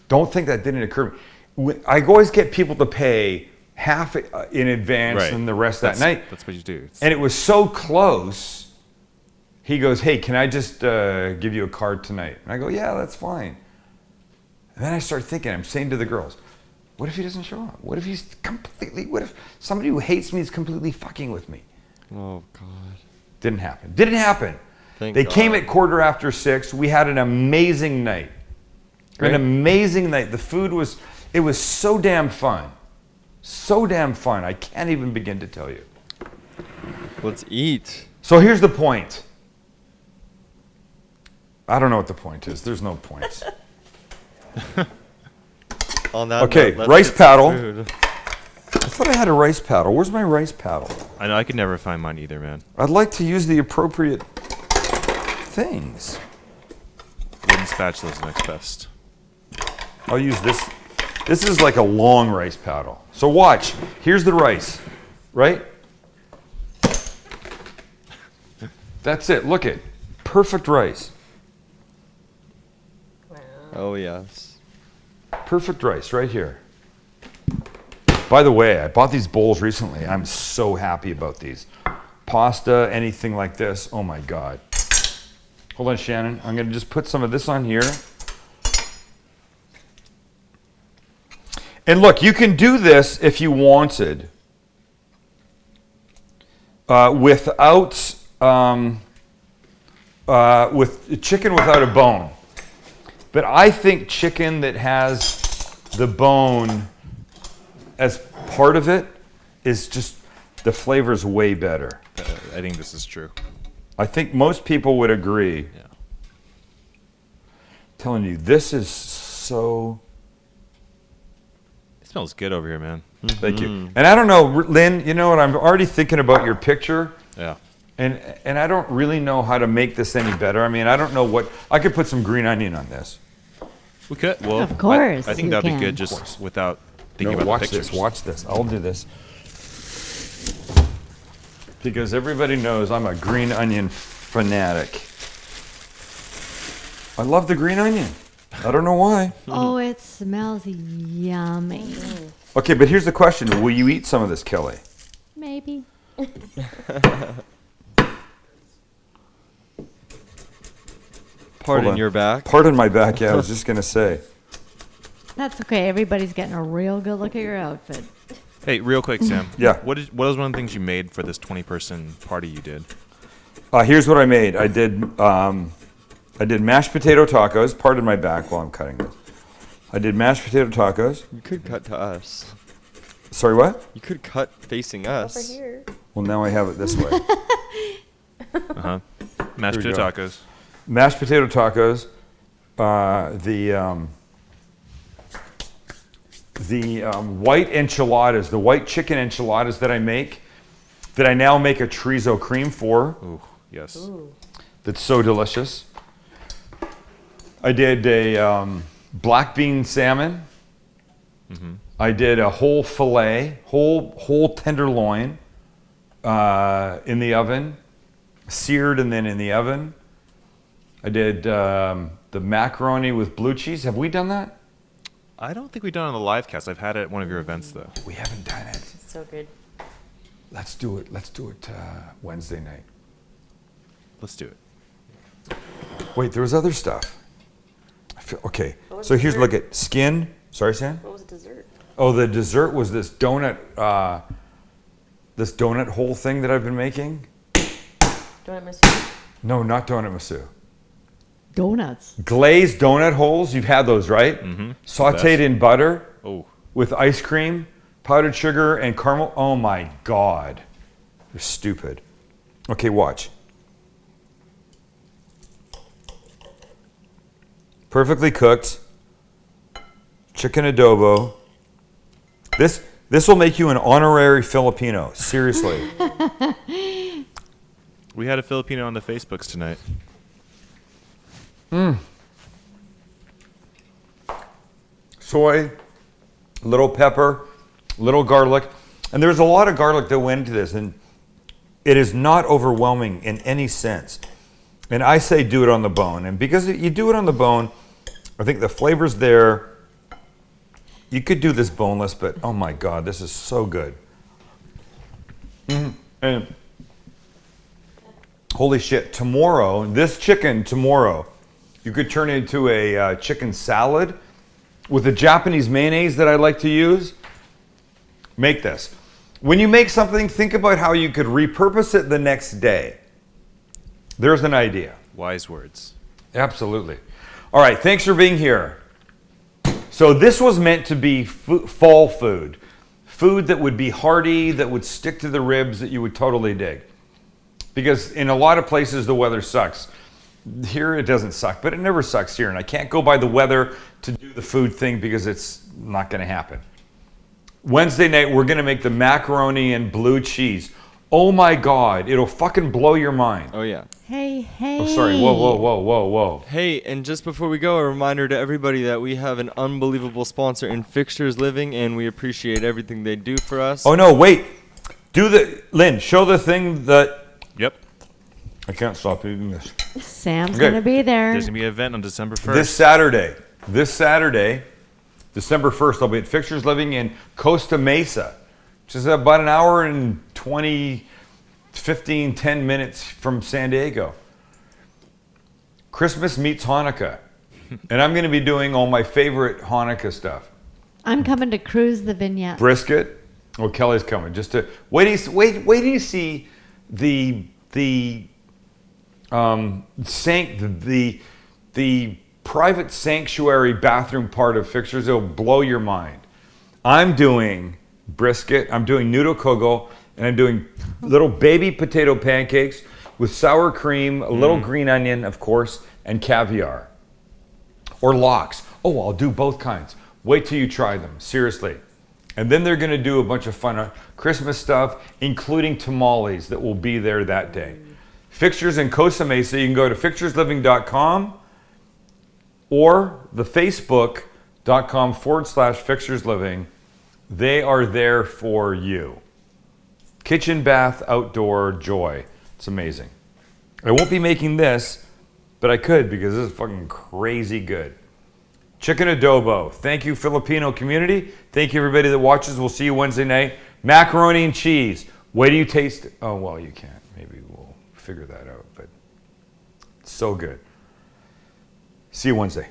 Don't think that didn't occur to me. I always get people to pay half in advance Right. and the rest that That's- night. That's what you do. It's- And it was so close. He goes, hey, can I just give you a card tonight? And I go, yeah, that's fine. And then I start thinking, I'm saying to the girls, what if he doesn't show up? What if somebody who hates me is completely fucking with me? Oh God. Didn't happen. Thank They God. came at 6:15. We had an amazing night. Great. An amazing night. The food was so damn fun. So damn fun. I can't even begin to tell you. Let's eat. So here's the point. I don't know what the point is. There's no points. On that Okay, note, let's rice get some paddle. food. I thought I had a rice paddle. Where's my rice paddle? I know I could never find mine either, man. I'd like to use the appropriate things. Wooden spatula's next best. I'll use this. This is like a long rice paddle. So watch. Here's the rice, right? That's it. Look it. Perfect rice. Wow. Oh yes. Perfect rice right here. By the way, I bought these bowls recently. I'm so happy about these. Pasta, anything like this. Oh my God. Hold on, Shannon. I'm going to just put some of this on here. And look, you can do this if you wanted without, with chicken without a bone. But I think chicken that has the bone as part of it is just, the flavor's way better. I think this is true. I think most people would agree. Yeah. Telling you, this is so. It smells good over here, man. Thank you. And I don't know, Lynn. You know what? I'm already thinking about your picture, Yeah. and I don't really know how to make this any better. I mean, I don't know what I could put some green onion on this. We could. Well, Of course I think you that'd be can. good just without thinking No, about watch the pictures. this. Watch this. I'll do this because everybody knows I'm a green onion fanatic. I love the green onion. I don't know why. Oh, it smells yummy. Okay, but here's the question: will you eat some of this, Kelly? Maybe. Pardon on. your back. Pardon my back. Yeah, I was just gonna say. That's okay. Everybody's getting a real good look at your outfit. Hey, real quick, Sam. Yeah. What was one of the things you made for this 20-person party you did? Here's what I made. I did mashed potato tacos. Pardon my back while I'm cutting this. I did mashed potato tacos. You could cut to us. Sorry, what? You could cut facing Over us. here. Well, now I have it this way. Uh-huh. Mashed Here we potato go. tacos. Mashed potato tacos. The white enchiladas, the white chicken enchiladas that I make, that I now make a chorizo cream for. Ooh, yes. Ooh. That's so delicious. I did a black bean salmon. I did a whole fillet, whole tenderloin in the oven, seared and then in the oven. I did the macaroni with blue cheese. Have we done that? I don't think we've done it on the live cast. I've had it at one of your events, though. We haven't done it. It's so good. Let's do it. Let's do it Wednesday night. Let's do it. Wait, there was other stuff. Okay, What was so here's dessert? look at skin. Sorry, Sam. What was the dessert? Oh, the dessert was this donut hole thing that I've been making. Donut mousse. No, not donut masu. Donuts. Glazed donut holes. You've had those, right? Mm-hmm. Sautéed in butter Oh, with ice cream, powdered sugar and caramel. Oh my God. You're stupid. Okay, watch. Perfectly cooked. Chicken adobo. This will make you an honorary Filipino. Seriously. We had a Filipino on the Facebooks tonight. Soy, little pepper, little garlic. And there's a lot of garlic that went into this, and it is not overwhelming in any sense. And I say do it on the bone. And because you do it on the bone, I think the flavor's there. You could do this boneless, but oh my God, this is so good. And holy shit, tomorrow, this chicken tomorrow, you could turn into a chicken salad with the Japanese mayonnaise that I like to use. Make this. When you make something, think about how you could repurpose it the next day. There's an idea. Wise words. Absolutely. All right, thanks for being here. So this was meant to be fall food. Food that would be hearty, that would stick to the ribs, that you would totally dig. Because in a lot of places the weather sucks. Here it doesn't suck, but it never sucks here. And I can't go by the weather to do the food thing because it's not going to happen. Wednesday night, we're going to make the macaroni and blue cheese. Oh my God, it'll fucking blow your mind. Oh, yeah. Hey, hey. Oh, sorry. Whoa. Hey, and just before we go, a reminder to everybody that we have an unbelievable sponsor in Fixtures Living, and we appreciate everything they do for us. Oh no, wait. Lynn, show the thing that... Yep. I can't stop eating this. Sam's Okay. going to be there. There's going to be an event on December 1st. This Saturday, December 1st, I'll be at Fixtures Living in Costa Mesa, which is about an hour and 10 minutes from San Diego. Christmas meets Hanukkah. And I'm going to be doing all my favorite Hanukkah stuff. I'm coming to cruise the vignette. Brisket. Oh, Kelly's coming. Just to wait till you see the private sanctuary bathroom part of Fixtures. It'll blow your mind. I'm doing brisket. I'm doing noodle kugel, and I'm doing little baby potato pancakes with sour cream, a little green onion, of course, and caviar. Or lox. Oh, I'll do both kinds. Wait till you try them, seriously. And then they're going to do a bunch of fun Christmas stuff, including tamales that will be there that day. Fixtures in Costa Mesa, you can go to fixturesliving.com or the facebook.com/fixturesliving. They are there for you. Kitchen, bath, outdoor joy. It's amazing. I won't be making this, but I could because this is fucking crazy good. Chicken adobo. Thank you, Filipino community. Thank you, everybody that watches. We'll see you Wednesday night. Macaroni and cheese. Wait till you taste it. Oh, well, you can't. Maybe we'll figure that out, but it's so good. See you Wednesday.